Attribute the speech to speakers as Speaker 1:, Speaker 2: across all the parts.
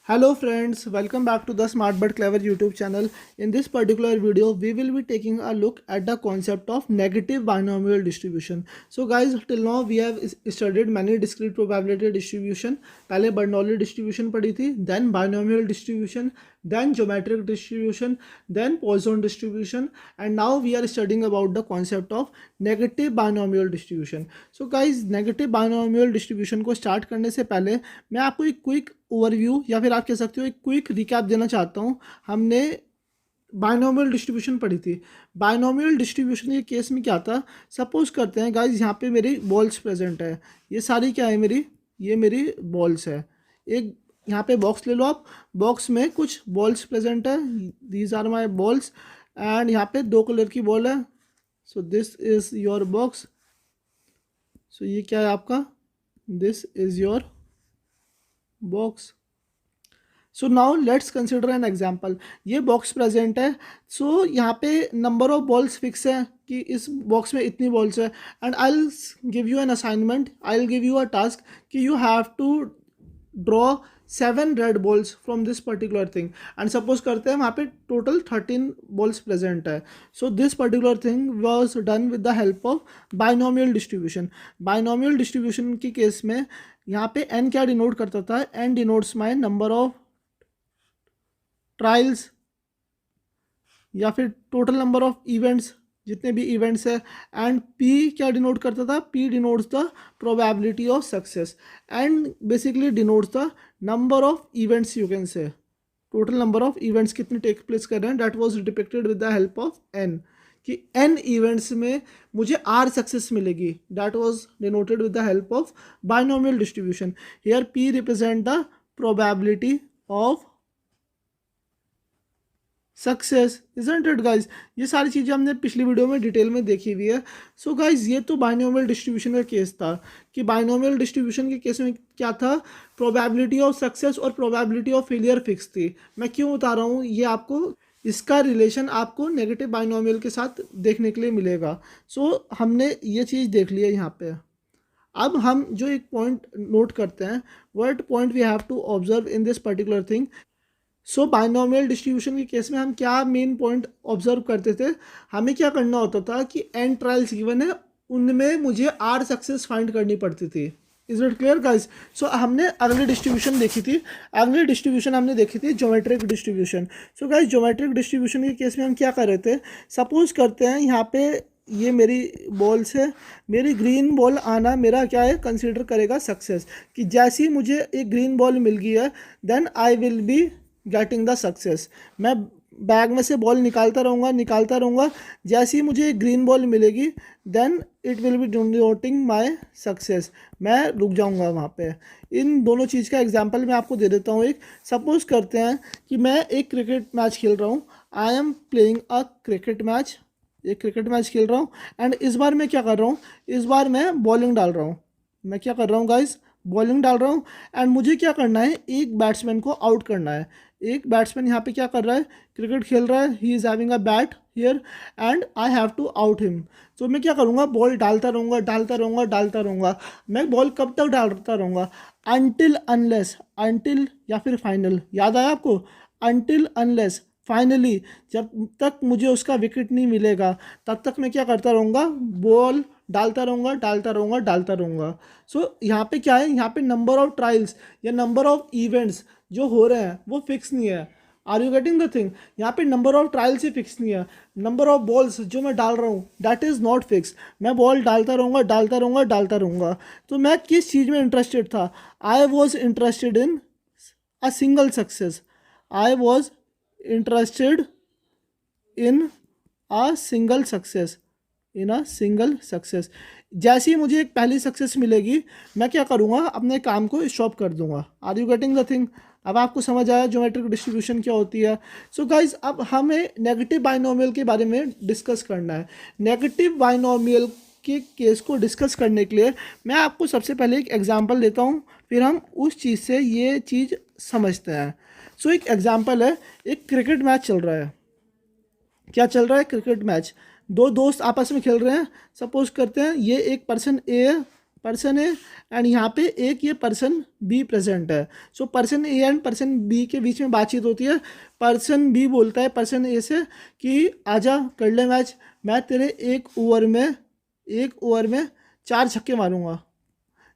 Speaker 1: Hello friends, welcome back to the Smart But Clever YouTube channel. In this particular video, we will be taking a look at the concept of negative binomial distribution. So guys, till now we have studied many discrete probability distribution. पहले Bernoulli distribution पढ़ी थी, then binomial distribution, then geometric distribution, then Poisson distribution, and now we are studying about the concept of negative binomial distribution. So guys, negative binomial distribution को start करने से पहले मैं आपको एक क्विक ओवरव्यू या फिर आप कह सकते हो एक क्विक रिकैप देना चाहता हूँ। हमने बायनोमियल डिस्ट्रीब्यूशन पढ़ी थी। बायनोमियल डिस्ट्रीब्यूशन के केस में क्या था, सपोज करते हैं गाइज यहाँ पे मेरी बॉल्स प्रेजेंट है, ये सारी क्या है मेरी, ये मेरी बॉल्स है। एक यहाँ पे बॉक्स ले लो आप, बॉक्स में कुछ बॉल्स प्रेजेंट है, these are my balls, and यहाँ पे दो कलर की बॉल है। So this is your box. So ये क्या है आपका, this is your box. So now let's consider an example. ये बॉक्स प्रेजेंट है, सो यहाँ पे नंबर ऑफ बॉल्स फिक्स है कि इस बॉक्स में इतनी बॉल्स है, and I will give you an assignment, I will give you a task कि you have to draw 7 red balls from this particular thing. And suppose करते हैं वहाँ पे टोटल 13 बॉल्स प्रेजेंट है। So this particular thing was done with the help of binomial distribution. Binomial distribution के case में यहाँ पे n क्या डिनोट करता था, n denotes my number of trials या फिर टोटल नंबर ऑफ इवेंट्स, जितने भी इवेंट्स है, एंड p क्या डिनोट करता था, p denotes the probability of success, and basically denotes the number of events, you can से टोटल नंबर ऑफ इवेंट्स कितने टेक प्लेस कर रहे हैं, that was depicted with the help of n, कि n events में मुझे r success मिलेगी, that was denoted with the help of binomial distribution. Here p represent the probability of success, isn't it guys. ये सारी चीज़ें हमने पिछली video में डिटेल में देखी हुई है। सो गाइज, ये तो बाइनोमियल डिस्ट्रीब्यूशन का केस था कि बाइनोमियल डिस्ट्रीब्यूशन के केस में क्या था, प्रोबेबिलिटी ऑफ सक्सेस और प्रोबेबिलिटी ऑफ फेलियर फिक्स थी। मैं क्यों बता रहा हूँ, ये आपको इसका रिलेशन आपको नेगेटिव बाइनोमियल के साथ देखने के लिए मिलेगा। सो हमने ये चीज़ देख ली है यहाँ पे। अब हम जो एक पॉइंट नोट करते हैं, what point we have to observe in this particular thing. So binomial distribution के केस में हम क्या मेन पॉइंट ऑब्जर्व करते थे, हमें क्या करना होता था कि n ट्रायल्स गिवन है, उनमें मुझे r सक्सेस फाइंड करनी पड़ती थी। Is it clear guys? So हमने अगली डिस्ट्रीब्यूशन देखी थी, अगली डिस्ट्रीब्यूशन हमने देखी थी geometric distribution. So guys, geometric distribution के केस में हम क्या कर रहे थे, सपोज करते हैं यहाँ पे ये मेरी बॉल्स है, मेरी ग्रीन बॉल आना मेरा क्या है, कंसिडर करेगा सक्सेस, कि जैसी मुझे एक ग्रीन बॉल मिल गई है, then I will be getting the success. मैं बैग में से बॉल निकालता रहूँगा, जैसे ही मुझे एक ग्रीन बॉल मिलेगी, then it will be denoting my success, मैं रुक जाऊँगा वहाँ पे। इन दोनों चीज़ का एग्जांपल मैं आपको दे देता हूँ। एक सपोज करते हैं कि मैं एक क्रिकेट मैच खेल रहा हूँ, I am playing a cricket match, एक क्रिकेट मैच खेल रहा हूँ, एंड इस बार मैं क्या कर रहा हूँ, इस बार मैं बॉलिंग डाल रहा हूँ। मैं क्या कर रहा हूँ गाइस, बॉलिंग डाल रहा हूँ, एंड मुझे क्या करना है, एक बैट्समैन को आउट करना है। एक बैट्समैन यहाँ पे क्या कर रहा है, क्रिकेट खेल रहा है, he is having a bat here, and I have to out him. तो मैं क्या करूँगा, बॉल डालता रहूँगा। मैं बॉल कब तक डालता रहूँगा, अनटिल अनलेस, अनटिल या फिर फाइनल, याद आया आपको, अनटिल अनलेस, फाइनली जब तक मुझे उसका विकेट नहीं मिलेगा, तब तक मैं क्या करता रहूँगा, बॉल डालता रहूँगा। सो यहाँ पे क्या है, यहाँ पे नंबर ऑफ ट्रायल्स या नंबर ऑफ इवेंट्स जो हो रहे हैं वो फिक्स नहीं है। Are you getting the thing? यहाँ पे नंबर ऑफ ट्रायल्स ही फिक्स नहीं है, नंबर ऑफ बॉल्स जो मैं डाल रहा हूँ दैट इज़ नॉट फिक्स। मैं बॉल डालता रहूँगा। तो मैं किस चीज़ में इंटरेस्टेड था, I was interested in a single success, I was interested in a single success, in a single success. जैसे ही मुझे एक पहली सक्सेस मिलेगी, मैं क्या करूँगा, अपने काम को स्टॉप कर दूंगा। Are you getting the thing? अब आपको समझ आया ज्योमेट्रिक डिस्ट्रीब्यूशन क्या होती है। सो गाइज, अब हमें नेगेटिव बाइनोमियल के बारे में डिस्कस करना है। नेगेटिव बाइनोमियल के केस को डिस्कस करने के लिए मैं आपको सबसे पहले एक एग्जांपल देता हूँ, फिर हम उस चीज़ से ये चीज़ समझते हैं। सो एक एग्जांपल है, एक क्रिकेट मैच चल रहा है। क्या चल रहा है, क्रिकेट मैच, दो दोस्त आपस में खेल रहे हैं। सपोज करते हैं ये एक पर्सन ए है पर्सन ए एंड यहाँ पे एक ये पर्सन बी प्रेजेंट है। So person A and person B के बीच में बातचीत होती है। पर्सन बी बोलता है पर्सन ए से कि आजा कर ले मैच, मैं तेरे एक ओवर में 4 छक्के मारूंगा।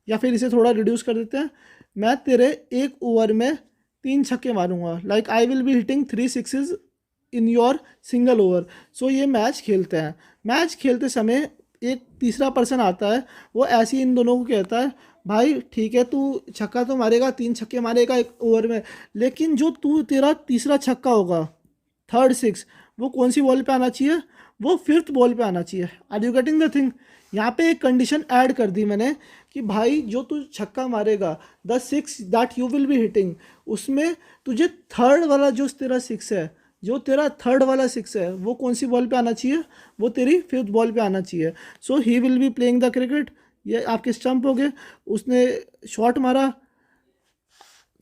Speaker 1: या फिर इसे थोड़ा रिड्यूस कर देते हैं, मैं तेरे एक ओवर में 3 छक्के मारूंगा। Like I will be hitting 3 sixes in your single over. So ये मैच खेलते हैं। मैच खेलते समय एक तीसरा पर्सन आता है, वो ऐसे ही इन दोनों को कहता है भाई ठीक है तू छक्का तो मारेगा, 3 छक्के मारेगा एक ओवर में, लेकिन जो तेरा तीसरा छक्का होगा, थर्ड सिक्स, वो कौन सी बॉल पे आना चाहिए? वो 5th बॉल पे आना चाहिए। Are you getting the thing? यहाँ पे एक कंडीशन ऐड कर दी मैंने कि भाई जो तू छक्का मारेगा, the 6 that you will be hitting, उसमें तुझे थर्ड वाला जो तेरा 6 है, जो तेरा थर्ड वाला 6 है, वो कौन सी बॉल पे आना चाहिए? वो तेरी 5th बॉल पे आना चाहिए। So he will be playing the cricket. ये आपके स्टंप हो गए, उसने शॉट मारा,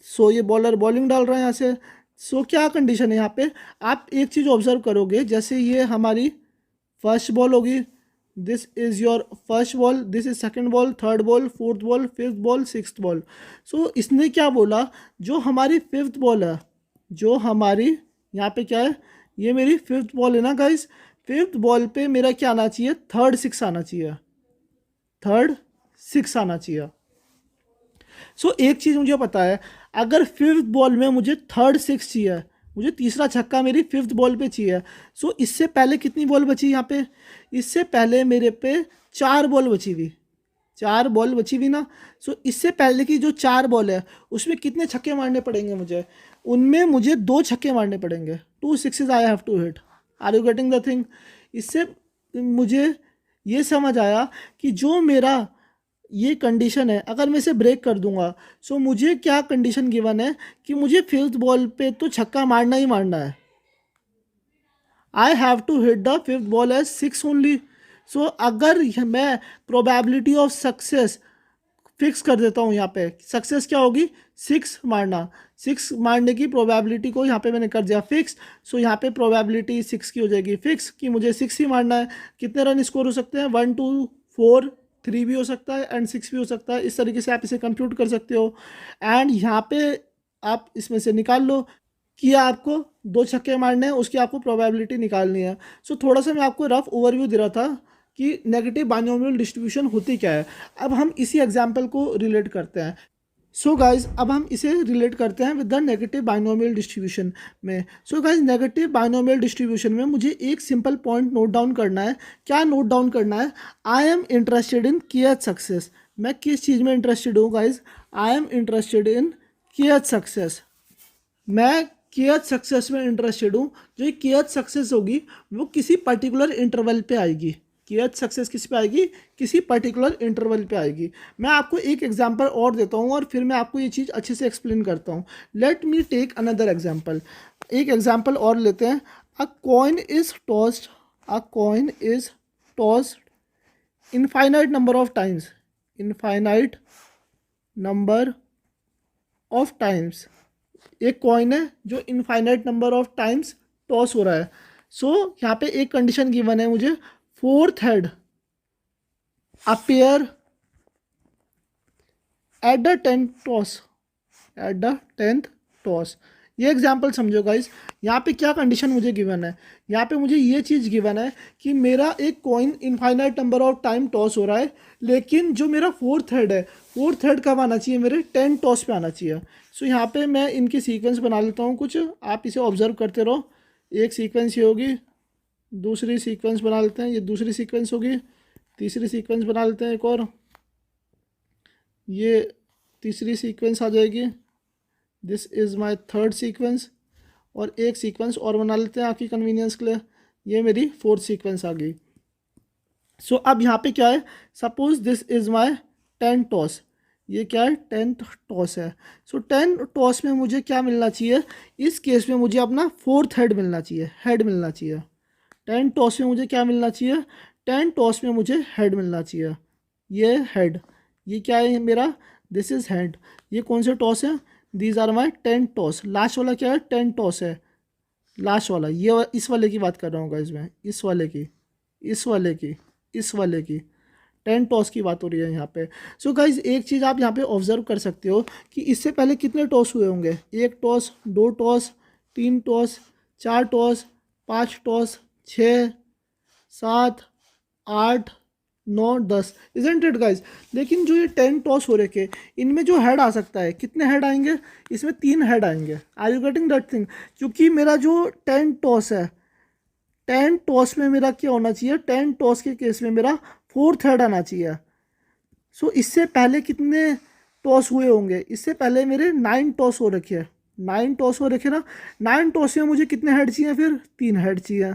Speaker 1: सो ये बॉलर बॉलिंग डाल रहा है यहाँ से। सो क्या कंडीशन है यहाँ पे? आप एक चीज़ ऑब्जर्व करोगे, जैसे ये हमारी फर्स्ट बॉल होगी, this is your first ball, this is second ball, third ball, fourth ball, 5th ball, 6th ball. So इसने क्या बोला, जो हमारी 5th बॉल है, जो हमारी यहाँ पे क्या है, ये मेरी 5th बॉल है ना गाइस, 5th बॉल पे मेरा क्या आना चाहिए? थर्ड सिक्स आना चाहिए, थर्ड सिक्स आना चाहिए। सो एक चीज़ मुझे पता है, अगर 5th बॉल में मुझे थर्ड सिक्स चाहिए, मुझे तीसरा छक्का मेरी 5th बॉल पे चाहिए, सो इससे पहले कितनी बॉल बची यहाँ पे? इससे पहले मेरे पे 4 बॉल बची हुई, 4 बॉल बची हुई ना। सो इससे पहले की जो 4 बॉल है, उसमें कितने छक्के मारने पड़ेंगे मुझे? उनमें मुझे 2 छक्के मारने पड़ेंगे। 2 sixes I have to hit. Are you getting the thing? इससे मुझे ये समझ आया कि जो मेरा ये कंडीशन है, अगर मैं इसे ब्रेक कर दूंगा, सो मुझे क्या कंडीशन गिवन है कि मुझे 5th बॉल पे तो छक्का मारना ही मारना है। I have to hit the 5th ball as 6 only. So अगर मैं प्रोबेबिलिटी ऑफ सक्सेस फिक्स कर देता हूँ, यहाँ पे सक्सेस क्या होगी? 6 मारना। 6 मारने की प्रोबेबिलिटी को यहाँ पे मैंने कर दिया फिक्स। सो यहाँ पे प्रोबेबिलिटी 6 की हो जाएगी फिक्स कि मुझे 6 ही मारना है। कितने रन स्कोर हो सकते हैं? 1 2 4 3 भी हो सकता है एंड 6 भी हो सकता है। इस तरीके से आप इसे कंप्यूट कर सकते हो। एंड यहाँ पे आप इसमें से निकाल लो कि आपको 2 छक्के मारने हैं, उसकी आपको प्रोबेबिलिटी निकालनी है। सो थोड़ा सा मैं आपको रफ ओवरव्यू दे रहा था कि नेगेटिव बाइनोमियल डिस्ट्रीब्यूशन होती क्या है। अब हम इसी एग्जाम्पल को रिलेट करते हैं। सो गाइज अब हम इसे रिलेट करते हैं with the negative binomial distribution में। So guys negative binomial distribution में मुझे एक सिंपल पॉइंट नोट डाउन करना है। क्या नोट डाउन करना है? आई am interested in kth success. मैं किस चीज़ में इंटरेस्टेड हूँ guys? I am interested in kth success. मैं kth सक्सेस में इंटरेस्टेड हूँ। जो ये kth सक्सेस होगी वो किसी पर्टिकुलर इंटरवल पे आएगी। kth सक्सेस किस पे आएगी? किसी पर्टिकुलर इंटरवल पे आएगी। मैं आपको एक एग्जांपल और देता हूँ और फिर मैं आपको ये चीज़ अच्छे से एक्सप्लेन करता हूँ। Let me take another example. एक एग्जांपल और लेते हैं। A coin is tossed, a coin is tossed infinite number of times, infinite number of times. एक कॉइन है जो infinite number of times toss हो रहा है। सो यहाँ पे एक कंडीशन गिवन है मुझे, 4th head appear at the 10th toss, at the 10th toss. ये एग्जाम्पल समझो गाइस। यहाँ पे क्या कंडीशन मुझे गिवन है? यहाँ पे मुझे ये चीज़ गिवन है कि मेरा एक coin infinite number of time toss हो रहा है, लेकिन जो मेरा 4th हेड है, 4th हेड कब आना चाहिए? मेरे 10 टॉस पे आना चाहिए। सो यहाँ पे मैं इनकी सीक्वेंस बना लेता हूँ कुछ, आप इसे ऑब्जर्व करते रहो। एक सीक्वेंस ये होगी, दूसरी सीक्वेंस बना लेते हैं, ये दूसरी सीक्वेंस होगी, तीसरी सीक्वेंस बना लेते हैं एक और, ये तीसरी सीक्वेंस आ जाएगी, this is my third sequence, और एक सीक्वेंस और बना लेते हैं आपकी कन्वीनियंस के लिए, ये मेरी 4th सीक्वेंस आ गई। सो अब यहाँ पे क्या है? Suppose this is my 10 toss, ये क्या है? 10th टॉस है। सो 10 टॉस में मुझे क्या मिलना चाहिए? इस केस में मुझे अपना 4th हेड मिलना चाहिए, हेड मिलना चाहिए। 10 टॉस में मुझे क्या मिलना चाहिए? 10 टॉस में मुझे हेड मिलना चाहिए। ये हेड, ये क्या है मेरा? This is head. ये कौन से टॉस है? These are my 10 toss. Last वाला क्या है? 10 टॉस है लास्ट वाला। इस वाले की बात कर रहा हूँ गाइस मैं, इस वाले की, इस वाले की, इस वाले की 10 टॉस की बात हो रही है यहाँ पे। सो गाइज एक चीज़ आप यहाँ पे ऑब्जर्व कर सकते हो कि इससे पहले कितने टॉस हुए होंगे, 1 toss, 2 toss, 3 toss, 4 toss, 5 toss, 6, 7, 8, 9, 10, isn't it guys. लेकिन जो ये 10 टॉस हो रखे, इनमें जो हेड आ सकता है, कितने हेड आएंगे, इसमें 3 हेड आएंगे। Are you getting that thing? क्योंकि मेरा जो 10 टॉस है, 10 टॉस में मेरा क्या होना चाहिए, 10 टॉस के केस में मेरा 4th हेड आना चाहिए। सो इससे पहले कितने टॉस हुए होंगे, इससे पहले मेरे 9 टॉस हो रखे हैं, 9 टॉस हो रखे ना। 9 टॉस में मुझे कितने हेड चाहिए, फिर 3 हेड चाहिए।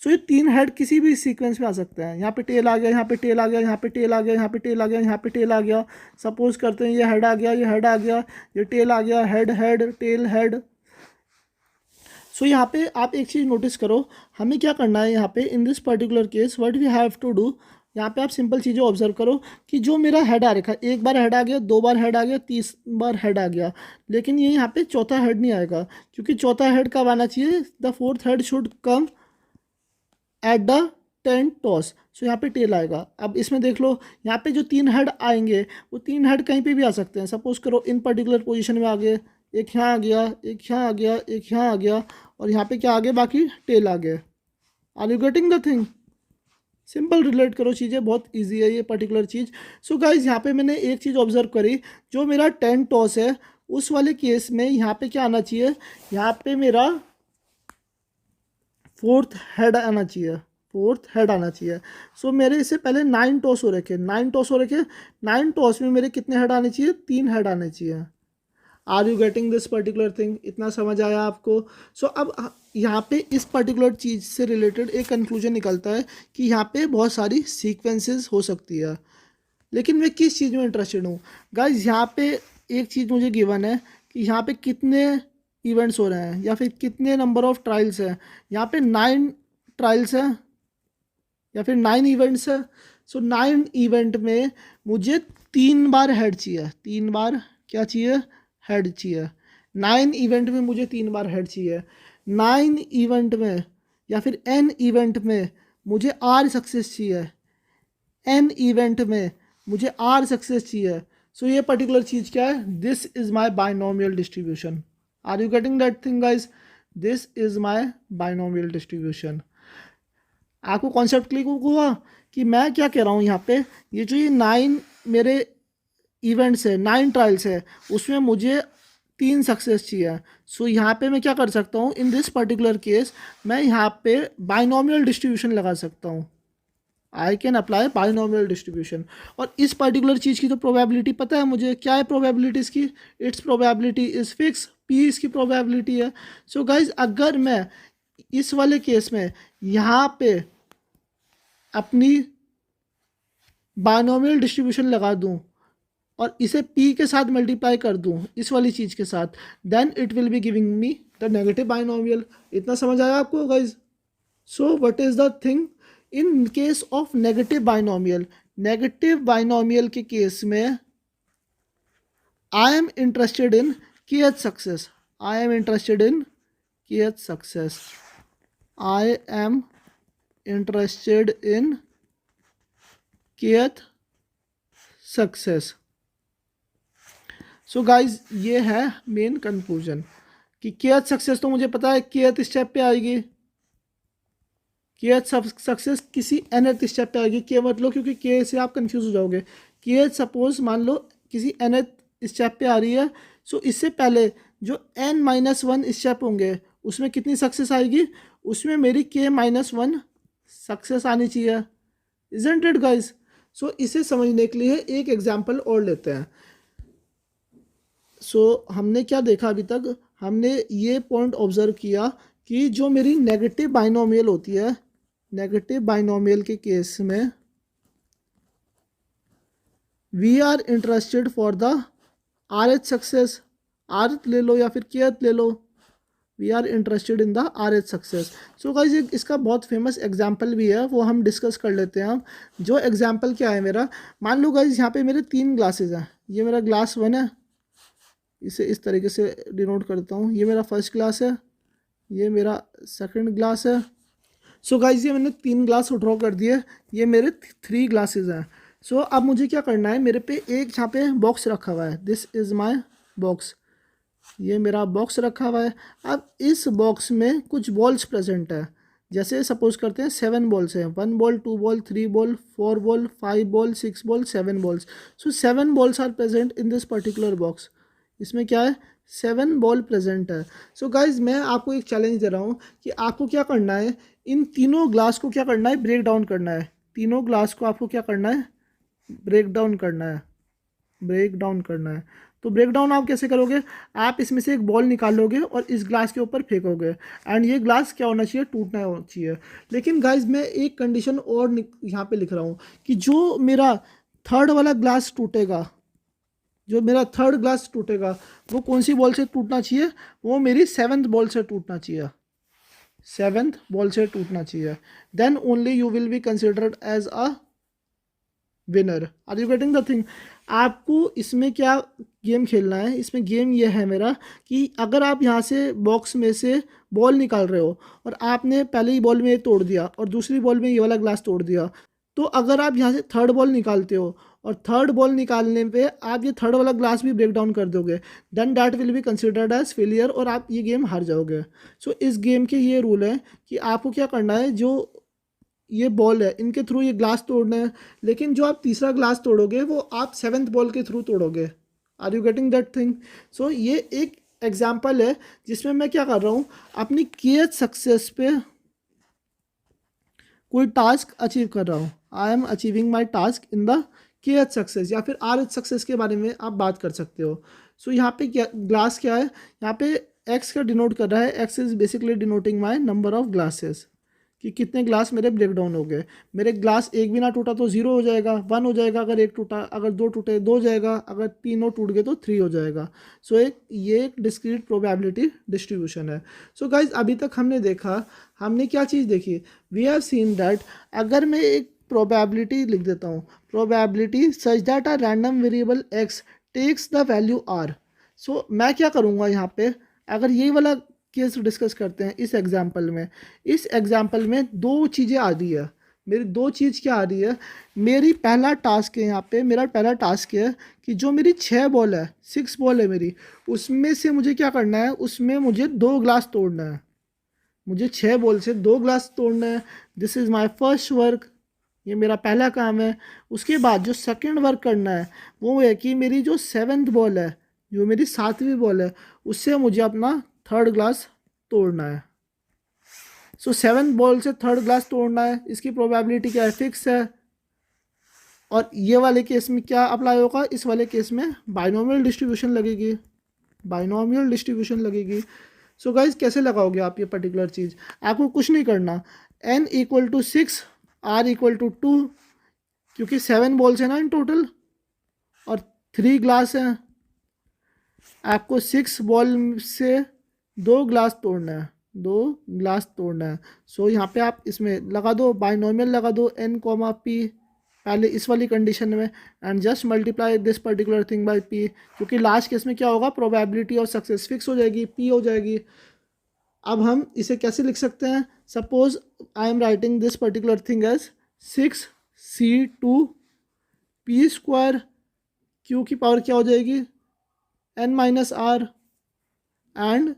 Speaker 1: सो ये 3 हेड किसी भी सीक्वेंस में आ सकते हैं। यहाँ पे टेल आ गया, यहाँ पे टेल आ गया, यहाँ पे टेल आ गया, यहाँ पे टेल आ गया, यहाँ पे टेल आ गया। सपोज करते हैं ये हेड आ गया, ये हेड आ गया, ये टेल आ गया, हेड हेड टेल हेड। सो यहाँ पे आप एक चीज़ नोटिस करो, हमें क्या करना है यहाँ पे, in this particular case what we have to do. यहाँ पे आप सिंपल चीज़ें ऑब्जर्व करो कि जो मेरा हेड आ रखा है, 1 बार हेड आ गया, 2 बार हेड आ गया, 30 बार हेड आ गया, लेकिन ये यहाँ पे चौथा हेड नहीं आएगा, क्योंकि चौथा हेड कब आना चाहिए, the 4th head should come at the 10 toss. So यहाँ पे टेल आएगा। अब इसमें देख लो, यहाँ पे जो 3 हेड आएंगे, वो 3 हेड कहीं पे भी आ सकते हैं। सपोज करो इन पर्टिकुलर पोजीशन में आ गए, एक यहाँ आ गया, एक यहाँ आ गया, एक यहाँ आ गया, और यहाँ पे क्या आ गया, बाकी टेल आ गए। Are you getting the thing? Simple relate करो चीज़ें, बहुत इजी है ये पर्टिकुलर चीज़। सो गाइज यहाँ पे मैंने एक चीज़ ऑब्जर्व करी, जो मेरा 10 टॉस है उस वाले केस में यहाँ पे क्या आना चाहिए, यहाँ पे मेरा 4th हेड आना चाहिए, 4th हेड आना चाहिए। सो मेरे इससे पहले 9 टॉस हो रखे, 9 टॉस हो रखे, 9 टॉस में मेरे कितने हेड आने चाहिए, 3 हेड आने चाहिए। Are you getting this particular thing? इतना समझ आया आपको? सो अब यहाँ पे इस पर्टिकुलर चीज़ से रिलेटेड एक कंक्लूजन निकलता है कि यहाँ पे बहुत सारी सीक्वेंसेस हो सकती है, लेकिन मैं किस चीज़ में इंटरेस्टेड हूँ गाइज। यहाँ पे एक चीज़ मुझे गिवन है कि यहाँ पे कितने इवेंट्स हो रहे हैं या फिर कितने नंबर ऑफ ट्रायल्स हैं। यहाँ पे 9 ट्रायल्स हैं या फिर 9 इवेंट्स है। सो 9 इवेंट में मुझे 3 बार हेड चाहिए, 3 बार क्या चाहिए, हेड चाहिए। 9 इवेंट में मुझे 3 बार हेड चाहिए। 9 इवेंट में या फिर n इवेंट में मुझे r सक्सेस चाहिए, n इवेंट में मुझे r सक्सेस चाहिए। सो ये पर्टिकुलर चीज़ क्या है, this is my binomial distribution. Are you getting that thing guys? This is my binomial distribution. आपको कॉन्सेप्ट क्लिक हुआ कि मैं क्या कह रहा हूँ यहाँ पे, ये जो ये 9 मेरे इवेंट्स है, 9 ट्रायल्स है, उसमें मुझे 3 सक्सेस चाहिए। सो यहाँ पे मैं क्या कर सकता हूँ, इन दिस पर्टिकुलर केस मैं यहाँ पे बाइनोमियल डिस्ट्रीब्यूशन लगा सकता हूँ। I can apply binomial distribution. और इस पर्टिकुलर चीज़ की तो प्रोबेबिलिटी पता है मुझे, क्या है प्रोबेबिलिटी इसकी, it's probability is fix, P इसकी प्रोबेबिलिटी है। सो गाइज अगर मैं इस वाले केस में यहाँ पे अपनी बाइनोमियल डिस्ट्रीब्यूशन लगा दूँ और इसे p के साथ मल्टीप्लाई कर दूँ इस वाली चीज़ के साथ, then it will be giving me the negative binomial. इतना समझ आया आपको guys? So what is the thing in case of negative binomial, negative binomial के केस में I am interested in kth success, I am interested in kth success, I am interested in kth success. So guys ये है main conclusion कि kth success तो मुझे पता है kth step पे आएगी, kth सक्सेस किसी nth स्टेप पे आएगी। k मत लो क्योंकि k से आप कंफ्यूज हो जाओगे। kth सपोज मान लो किसी nth स्टेप पे आ रही है, सो इससे पहले जो n-1 स्टेप होंगे उसमें कितनी सक्सेस आएगी, उसमें मेरी k-1 सक्सेस आनी चाहिए। Isn't it guys? सो इसे समझने के लिए एक एग्जाम्पल और लेते हैं। सो हमने क्या देखा अभी तक, हमने ये पॉइंट ऑब्जर्व किया कि जो मेरी नेगेटिव बाइनोमियल होती है, नेगेटिव बाइनोमियल के केस में we are interested for the rth success, rth ले लो या फिर kth ले लो, we are interested in the rth success. So guys इसका बहुत फेमस एग्जाम्पल भी है, वो हम डिस्कस कर लेते हैं। हम जो एग्जाम्पल क्या है मेरा, मान लो गाइज यहाँ पे मेरे 3 ग्लासेज हैं, ये मेरा ग्लास 1 है, इसे इस तरीके से डिनोट करता हूँ, ये मेरा फर्स्ट ग्लास है, ये मेरा सेकंड ग्लास है। सो गाइज ये मैंने 3 ग्लास ड्रॉ कर दिए, ये मेरे 3 ग्लासेस हैं। सो अब मुझे क्या करना है, मेरे पे एक यहाँ पे बॉक्स रखा हुआ है, दिस इज़ माई बॉक्स, ये मेरा बॉक्स रखा हुआ है। अब इस बॉक्स में कुछ बॉल्स प्रेजेंट है, जैसे सपोज करते हैं 7 बॉल्स हैं, 1 ball, 2 ball, 3 ball, 4 ball, 5 ball, 6 ball, 7 balls. So 7 balls are present in this particular box. इसमें क्या है, 7 बॉल प्रेजेंट है। सो गाइज मैं आपको एक चैलेंज दे रहा हूँ कि आपको क्या करना है, इन तीनों ग्लास को क्या करना है, ब्रेक डाउन करना है। तीनों ग्लास को आपको क्या करना है, ब्रेक डाउन करना है, ब्रेक डाउन करना है। तो ब्रेक डाउन आप कैसे करोगे, आप इसमें से एक बॉल निकालोगे और इस ग्लास के ऊपर फेंकोगे, एंड ये ग्लास क्या होना चाहिए, टूटना होना चाहिए। लेकिन गाइज मैं एक कंडीशन और यहाँ पे लिख रहा हूँ कि जो मेरा थर्ड वाला ग्लास टूटेगा, जो मेरा थर्ड ग्लास टूटेगा वो कौन सी बॉल से टूटना चाहिए, वो मेरी 7th बॉल से टूटना चाहिए, 7th बॉल से टूटना चाहिए। Then only you will be considered as a winner. Are you getting the thing. आपको इसमें क्या गेम खेलना है, इसमें गेम ये है मेरा कि अगर आप यहाँ से बॉक्स में से बॉल निकाल रहे हो और आपने पहली बॉल में ये तोड़ दिया और दूसरी बॉल में ये वाला ग्लास तोड़ दिया, तो अगर आप यहाँ से थर्ड बॉल निकालते हो और थर्ड बॉल निकालने पे आप ये थर्ड वाला ग्लास भी ब्रेक डाउन कर दोगे, then that will be considered as failure और आप ये गेम हार जाओगे। सो इस गेम के ये रूल है कि आपको क्या करना है, जो ये बॉल है इनके थ्रू ये ग्लास तोड़ना है, लेकिन जो आप तीसरा ग्लास तोड़ोगे वो आप 7th बॉल के थ्रू तोड़ोगे। Are you getting that thing. So ये एक एग्जाम्पल है जिसमें मैं क्या कर रहा हूँ, अपनी केएच सक्सेस पे कोई टास्क अचीव कर रहा हूँ। I am achieving my task in the KH success, या फिर आर एच सक्सेस के बारे में आप बात कर सकते हो। सो यहाँ पे क्या ग्लास क्या है, यहाँ पे एक्स का डिनोट कर रहा है, x is basically denoting my number of glasses, कि कितने ग्लास मेरे ब्रेक डाउन हो गए। मेरे ग्लास एक भी ना टूटा तो 0 हो जाएगा, 1 हो जाएगा अगर एक टूटा, अगर 2 टूटे 2 जाएगा, अगर तीनों टूट गए तो 3 हो जाएगा। सो ये एक डिस्क्रीट प्रोबेबिलिटी डिस्ट्रीब्यूशन है। सो गाइज अभी तक हमने देखा, हमने क्या चीज़ देखी, वी हैव सीन दैट अगर मैं एक प्रोबेबिलिटी लिख देता हूँ, probability such that a random variable X takes the value R. So मैं क्या करूँगा यहाँ पे, अगर यही वाला केस डिस्कस करते हैं इस एग्जाम्पल में, इस एग्जाम्पल में 2 चीज़ें आ रही है, मेरी 2 चीज़ क्या आ रही है, मेरी पहला टास्क है यहाँ पे, मेरा पहला टास्क है कि जो मेरी 6 बॉल है, 6 बॉल है मेरी, उसमें से मुझे क्या करना है, उसमें मुझे 2 ग्लास तोड़ना है, मुझे 6 बॉल से 2 ग्लास तोड़ना है। This is my first work, ये मेरा पहला काम है। उसके बाद जो सेकंड वर्क करना है वो है कि मेरी जो 7th बॉल है, जो मेरी 7वीं बॉल है, उससे मुझे अपना थर्ड ग्लास तोड़ना है। सो 7th बॉल से थर्ड ग्लास तोड़ना है, इसकी प्रोबेबिलिटी क्या है, फिक्स है। और ये वाले केस में क्या अप्लाई होगा, इस वाले केस में बाइनोमियल डिस्ट्रीब्यूशन लगेगी, बाइनोमियल डिस्ट्रीब्यूशन लगेगी। सो गाइज कैसे लगाओगे आप ये पर्टिकुलर चीज़, आपको कुछ नहीं करना, n equal to 6, r equal to 2, क्योंकि 7 बॉल्स है ना इन टोटल और 3 ग्लास हैं, आपको 6 बॉल से 2 ग्लास तोड़ना है, 2 ग्लास तोड़ना है। सो यहाँ पे आप इसमें लगा दो, बाइनोमियल लगा दो n कॉमा पी पहले इस वाली कंडीशन में, and just multiply this particular thing by p, क्योंकि लास्ट केस में क्या होगा, प्रोबेबिलिटी ऑफ सक्सेस फिक्स हो जाएगी, p हो जाएगी। अब हम इसे कैसे लिख सकते हैं, suppose I am writing this particular thing as 6c2 p square, q की पावर क्या हो जाएगी, n minus r and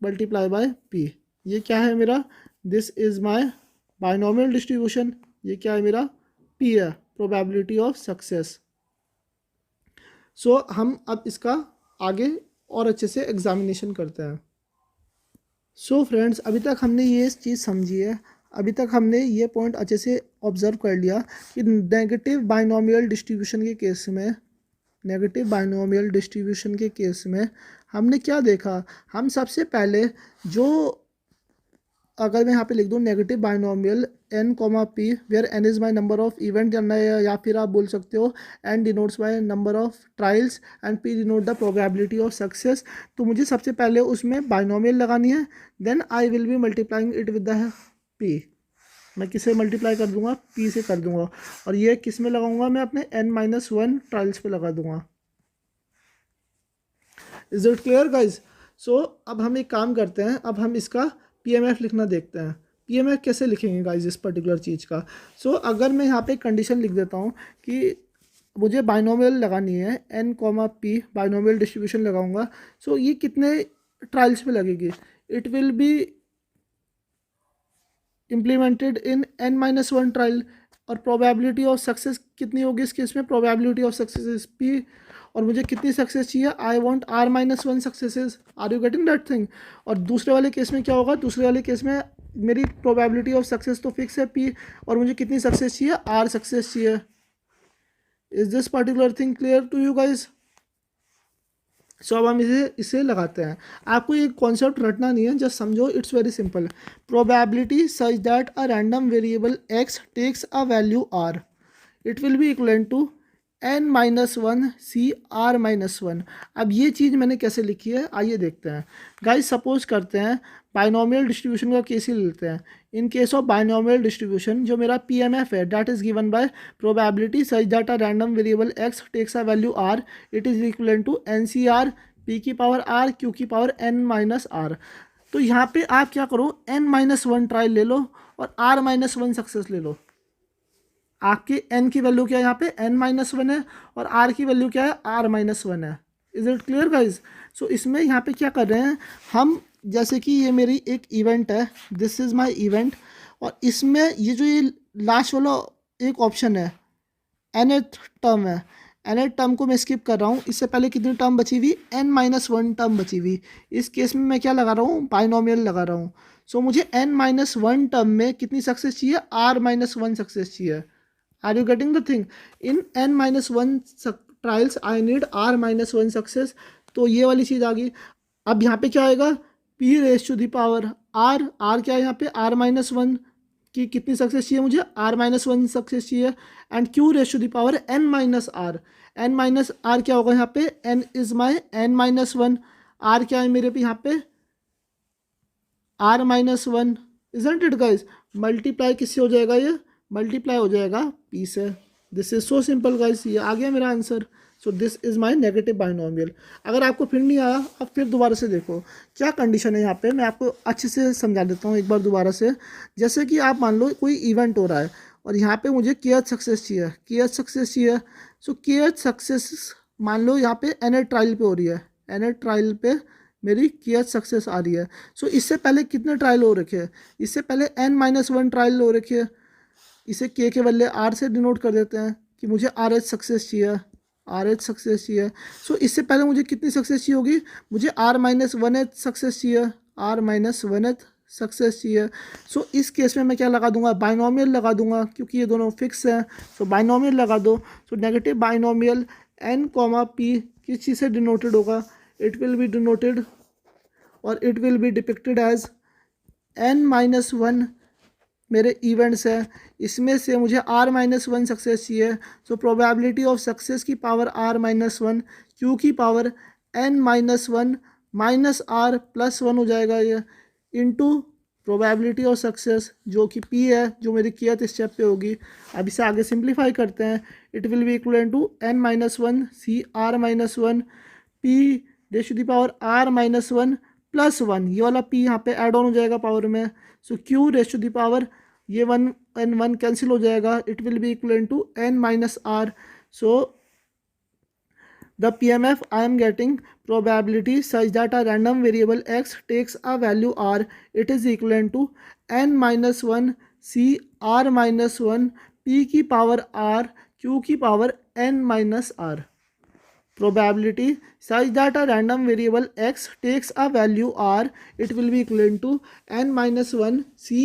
Speaker 1: multiply by p। ये क्या है मेरा, this is my binomial distribution, ये क्या है मेरा, p है, प्रोबेबिलिटी ऑफ सक्सेस। सो हम अब इसका आगे और अच्छे से एग्जामिनेशन करते हैं। सो फ्रेंड्स अभी तक हमने ये चीज़ समझी है, अभी तक हमने ये पॉइंट अच्छे से ऑब्जर्व कर लिया कि नेगेटिव बाइनोमियल डिस्ट्रीब्यूशन के केस में, नेगेटिव बाइनोमियल डिस्ट्रीब्यूशन के केस में हमने क्या देखा, हम सबसे पहले जो, अगर मैं यहाँ पे लिख दूँ negative binomial n comma p where n is my number of event, या फिर आप बोल सकते हो n denotes by number of trials and p denote the probability of success. तो मुझे सबसे पहले उसमें बाइनोमियल लगानी है, then I will be multiplying it with the p। मैं किसे मल्टीप्लाई कर दूंगा, p से कर दूंगा, और ये किस में लगाऊंगा, मैं अपने n-1 ट्रायल्स पे लगा दूंगा। Is it clear guys. So अब हम एक काम करते हैं, अब हम इसका PMF लिखना देखते हैं। PMF कैसे लिखेंगे गाइज इस पर्टिकुलर चीज़ का? सो अगर मैं यहाँ पे कंडीशन लिख देता हूँ कि मुझे बाइनोमियल लगानी है n, p बाइनोमियल डिस्ट्रीब्यूशन लगाऊंगा। सो ये कितने ट्रायल्स पे लगेगी? It will be implemented in n-1 trial. और प्रोबेबिलिटी ऑफ सक्सेस कितनी होगी इस केस में? Probability of success is p। और मुझे कितनी सक्सेस चाहिए? I want r-1 successes. Are you getting that thing? और दूसरे वाले केस में क्या होगा? दूसरे वाले केस में मेरी प्रोबेबिलिटी ऑफ सक्सेस तो फिक्स है p, और मुझे कितनी सक्सेस चाहिए? r सक्सेस चाहिए। Is this particular thing clear to you guys? So अब हम इसे लगाते हैं। आपको ये कॉन्सेप्ट रटना नहीं है, जस्ट समझो, it's very simple. Probability such that a random variable x takes a value r, it will be equivalent to n-1 c r-1। अब ये चीज़ मैंने कैसे लिखी है आइए देखते हैं। गाइस सपोज करते हैं बाइनोमियल डिस्ट्रीब्यूशन का केस ही लेते हैं। In case of binomial distribution जो मेरा PMF है that is given by probability such that a random variable x takes a value r, it is equivalent to NCR p की पावर r q की power n-r। तो यहाँ पे आप क्या करो, n-1 ट्रायल ले लो और r-1 सक्सेस ले लो। आपकी n की वैल्यू क्या है यहाँ पे? n-1 है, और r की वैल्यू क्या है? r-1 है। Is it clear guys? So इसमें यहाँ पे क्या कर रहे हैं हम, जैसे कि ये मेरी एक इवेंट है, दिस इज माय इवेंट, और इसमें ये जो ये लास्ट वाला एक ऑप्शन है nth टर्म है, nth टर्म को मैं स्किप कर रहा हूँ। इससे पहले कितनी टर्म बची हुई? n-1 टर्म बची हुई। इस केस में मैं क्या लगा रहा हूँ? बाइनोमियल लगा रहा हूँ। सो मुझे n-1 टर्म में कितनी सक्सेस चाहिए? r-1 सक्सेस चाहिए। Are you getting the thing? In n-1 trials I need r-1 success. तो ये वाली चीज़ आ गई। अब यहाँ पे क्या आएगा? p raise to the power r क्या है यहाँ पे? r-1 की कितनी सक्सेस चाहिए मुझे? r-1 सक्सेस चाहिए। And q raise to the power n-r। n-r क्या होगा यहाँ पे? n is my n-1। r क्या है मेरे पे यहाँ पे? r-1। Isn't it guys? Multiply किससे हो जाएगा? ये मल्टीप्लाई हो जाएगा p से। This is so simple guys, ये आ गया मेरा answer. So this is my negative binomial. अगर आपको फिर नहीं आया, अब फिर दोबारा से देखो क्या कंडीशन है यहाँ पे। मैं आपको अच्छे से समझा देता हूँ एक बार दोबारा से। जैसे कि आप मान लो कोई इवेंट हो रहा है और यहाँ पे मुझे kth सक्सेस चाहिए, kth सक्सेस चाहिए। सो kth सक्सेस मान लो यहाँ पे nth ट्रायल पे हो रही है, nth ट्रायल पे मेरी kth सक्सेस आ रही है। सो इससे पहले कितने ट्रायल हो रखे हैं? इससे पहले n-1 ट्रायल हो रखे है। इसे k के बदले r से डिनोट कर देते हैं कि मुझे RH सक्सेस चाहिए, RH सक्सेस चाहिए। सो इससे पहले मुझे कितनी सक्सेस चाहिए होगी? मुझे r-1 सक्सेस चाहिए, r-1 सक्सेस चाहिए। सो इस केस में मैं क्या लगा दूंगा? बाइनोमियल लगा दूंगा, क्योंकि ये दोनों फिक्स हैं। सो बाइनोमियल लगा दो। So negative binomial n, p किस चीज़ से डिनोटेड होगा? इट विल बी डिनोटेड और it will be depicted as n-1 मेरे इवेंट्स है। इसमें से मुझे r-1 सक्सेस चाहिए। सो प्रोबेबिलिटी ऑफ सक्सेस की पावर r-1, q की power n-1 minus r plus 1 हो जाएगा ये, इनटू प्रोबेबिलिटी ऑफ सक्सेस जो कि p है, जो मेरी kth स्टेप पे होगी। अब इसे आगे सिंप्लीफाई करते हैं। It will be equal to n-1 c r-1 p raise to the power r-1 plus 1। ये वाला p यहाँ पे ऐड ऑन हो जाएगा पावर में। So q raise to the power, ये 1 and 1 कैंसिल हो जाएगा। It will be equal to n-r। So the PMF I am getting probability such that a random variable x takes a value r, it is equivalent to n-1 c r-1 p की power r q की power n-r। probability such that a random variable x takes a value r, it will be equivalent to n-1 c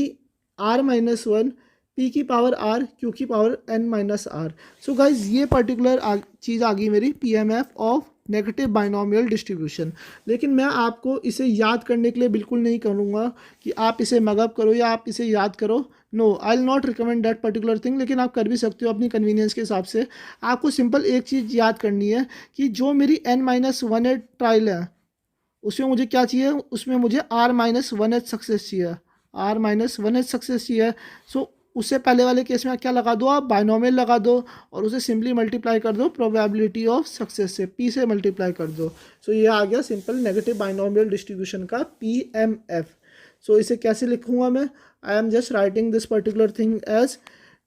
Speaker 1: r-1 p की power r q की power n-r। सो guys ये particular चीज़ आ गई मेरी PMF of negative binomial distribution. लेकिन मैं आपको इसे याद करने के लिए बिल्कुल नहीं करूँगा कि आप इसे मगअप करो या आप इसे याद करो। No, I will not recommend that particular thing. लेकिन आप कर भी सकते हो अपनी कन्वीनियंस के हिसाब से। आपको सिंपल एक चीज़ याद करनी है कि जो मेरी n-1 ट्रायल है उसमें मुझे क्या चाहिए? उसमें मुझे r-1 सक्सेस चाहिए, r-1 सक्सेस चाहिए। सो उससे पहले वाले केस में क्या लगा दो? आप बाइनोमियल लगा दो और उसे सिंपली मल्टीप्लाई कर दो प्रोबेबिलिटी ऑफ सक्सेस से, p से मल्टीप्लाई कर दो। सो ये आ गया सिंपल नेगेटिव बाइनोमियल डिस्ट्रीब्यूशन का PMF। सो इसे कैसे लिखूँगा मैं, I am just writing this particular thing as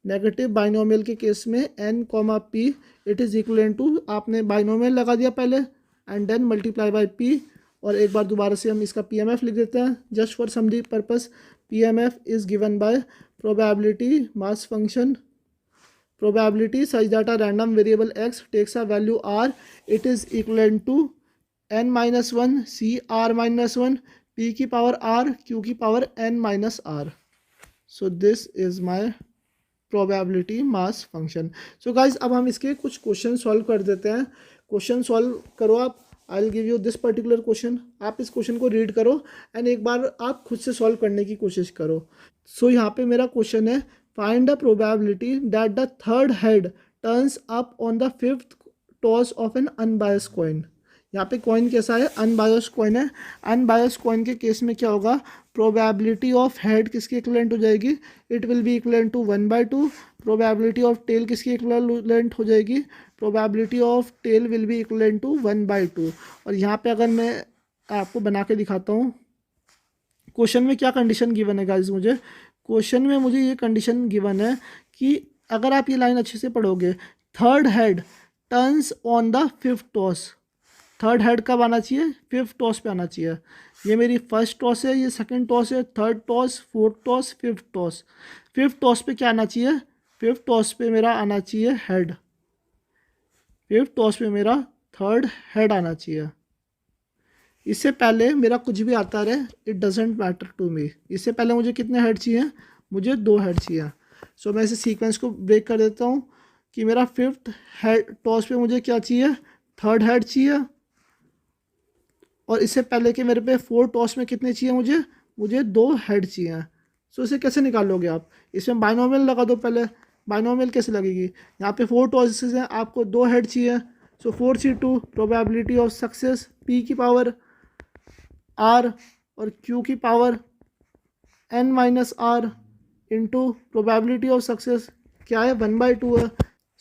Speaker 1: negative binomial के केस में n comma p it is equal to, आपने बाइनोमियल लगा दिया पहले and then multiply by p, और एक बार दोबारा से हम इसका PMF लिख देते हैं just for summary purpose. PMF is given by probability mass function, probability such that a random variable x takes a value r, it is equivalent to n minus 1 c r minus 1 p की power r q की power n minus r. So this is my probability mass function. So guys अब हम इसके कुछ question solve कर देते हैं. Question solve करो आप. आई will give you this particular question. आप इस क्वेश्चन को रीड करो एंड एक बार आप खुद से सॉल्व करने की कोशिश करो. सो यहाँ पे मेरा क्वेश्चन है, find the probability that the third head turns up on the fifth toss of an unbiased coin. यहाँ पे कॉइन कैसा है, अनबायस्ड कॉइन है. अनबायस्ड कॉइन के केस में क्या होगा, प्रोबेबिलिटी ऑफ हेड किसके इक्विवेलेंट हो जाएगी, it will be equivalent to 1/2. Probability of tail किसकी इक्विवेलेंट हो जाएगी, probability of tail will be equivalent to 1/2. और यहाँ पे अगर मैं आपको बना के दिखाता हूँ, क्वेश्चन में क्या कंडीशन गिवन है गाइज, मुझे क्वेश्चन में मुझे ये कंडीशन गिवन है कि अगर आप ये लाइन अच्छे से पढ़ोगे, third head turns on the fifth toss. Third head कब आना चाहिए, फिफ्थ टॉस पे आना चाहिए. ये मेरी फर्स्ट टॉस है, ये सेकंड टॉस है, third toss, fourth toss, fifth toss. Fifth toss पे क्या आना चाहिए, फिफ्थ टॉस पे मेरा आना चाहिए हेड. फिफ्थ टॉस पे मेरा थर्ड हेड आना चाहिए. इससे पहले मेरा कुछ भी आता रहे, it doesn't matter to me. इससे पहले मुझे कितने हेड चाहिए, मुझे 2 हेड चाहिए. सो मैं इसे सीक्वेंस को ब्रेक कर देता हूँ कि मेरा फिफ्थ हेड टॉस पे मुझे क्या चाहिए, थर्ड हेड चाहिए. और इससे पहले कि मेरे पे 4 टॉस में कितने चाहिए, मुझे 2 हेड चाहिए. सो इसे कैसे निकालोगे आप, इसमें बाइनोमियल लगा दो पहले. बाइनोमियल कैसे लगेगी, यहाँ पे 4 टॉसेस हैं, आपको 2 हेड चाहिए. सो 4c2 probability of success p की पावर r और q की power n minus r into probability of success क्या है, 1/2 है.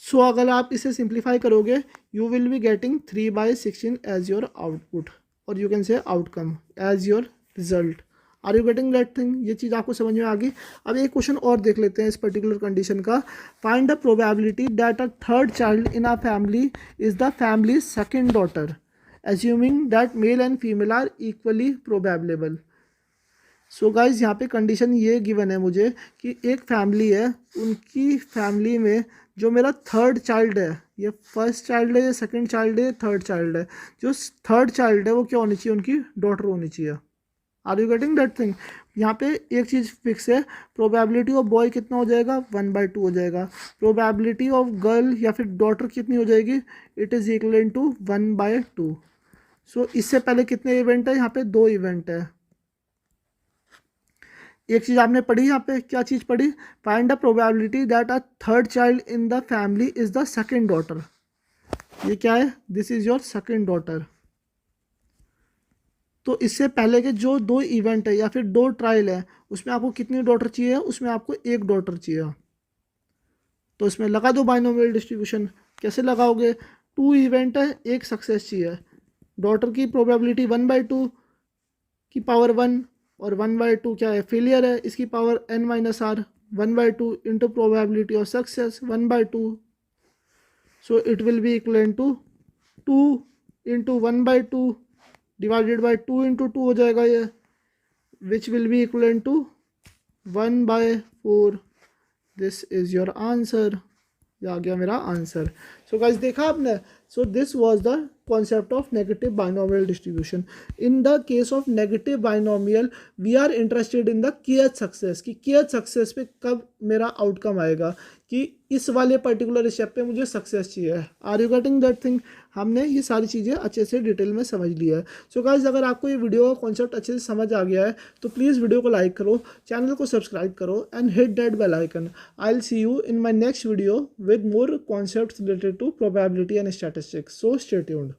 Speaker 1: सो अगर आप इसे सिंप्लीफाई करोगे, you will be getting 3/16 as your output, और you can say outcome as your result. Are you getting that thing, ये चीज़ आपको समझ में आ गई. अब एक क्वेश्चन और देख लेते हैं इस पर्टिकुलर कंडीशन का. Find the probability that a third child in a family is the family second daughter, assuming that male and female are equally probable. So guys यहाँ पे कंडीशन ये गिवन है मुझे कि एक फैमिली है, उनकी फैमिली में जो मेरा थर्ड चाइल्ड है, ये फर्स्ट चाइल्ड है, ये सेकंड चाइल्ड है, थर्ड चाइल्ड है, जो थर्ड चाइल्ड है वो क्या होनी चाहिए, उनकी डॉटर होनी चाहिए. Are you getting that thing. यहाँ पे एक चीज़ फिक्स है, प्रोबेबिलिटी ऑफ बॉय कितना हो जाएगा, 1/2 हो जाएगा. प्रोबेबिलिटी ऑफ गर्ल या फिर डॉटर कितनी हो जाएगी, इट इज़ इक्वल टू 1/2. सो इससे पहले कितने इवेंट है, यहाँ पे 2 इवेंट है. एक चीज़ आपने पढ़ी, यहाँ पे क्या चीज़ पढ़ी, find the probability that a third child in the family is the second daughter. ये क्या है, this is your second daughter. तो इससे पहले के जो 2 इवेंट है या फिर 2 ट्रायल है, उसमें आपको कितनी डॉटर चाहिए, उसमें आपको 1 डॉटर चाहिए. तो इसमें लगा दो बाइनोमियल डिस्ट्रीब्यूशन. कैसे लगाओगे, 2 इवेंट है, 1 सक्सेस चाहिए. डॉटर की प्रोबेबिलिटी 1/2 की पावर 1 और 1/2 क्या है, फेलियर है, इसकी power n minus r. 1/2 into probability of success 1/2. So it will be equal to 2 into 1/2 divided by 2 into 2 हो जाएगा ये, which will be equal to 1/4. This is your answer. ये आ गया मेरा आंसर. सो गाइस देखा आपने. So this was the concept of negative binomial distribution. In the case of negative binomial we are interested in the KH success, कि KH success पे कब मेरा आउटकम आएगा, कि इस वाले पर्टिकुलर स्टेप पे मुझे सक्सेस चाहिए. Are you getting that thing. हमने ये सारी चीज़ें अच्छे से डिटेल में समझ लिया है. सो गाइस अगर आपको ये वीडियो कॉन्सेप्ट अच्छे से समझ आ गया है तो प्लीज़ वीडियो को लाइक करो, चैनल को सब्सक्राइब करो and hit that bell icon. I will see you in my next video with more concepts related to probability and statistics. So stay tuned.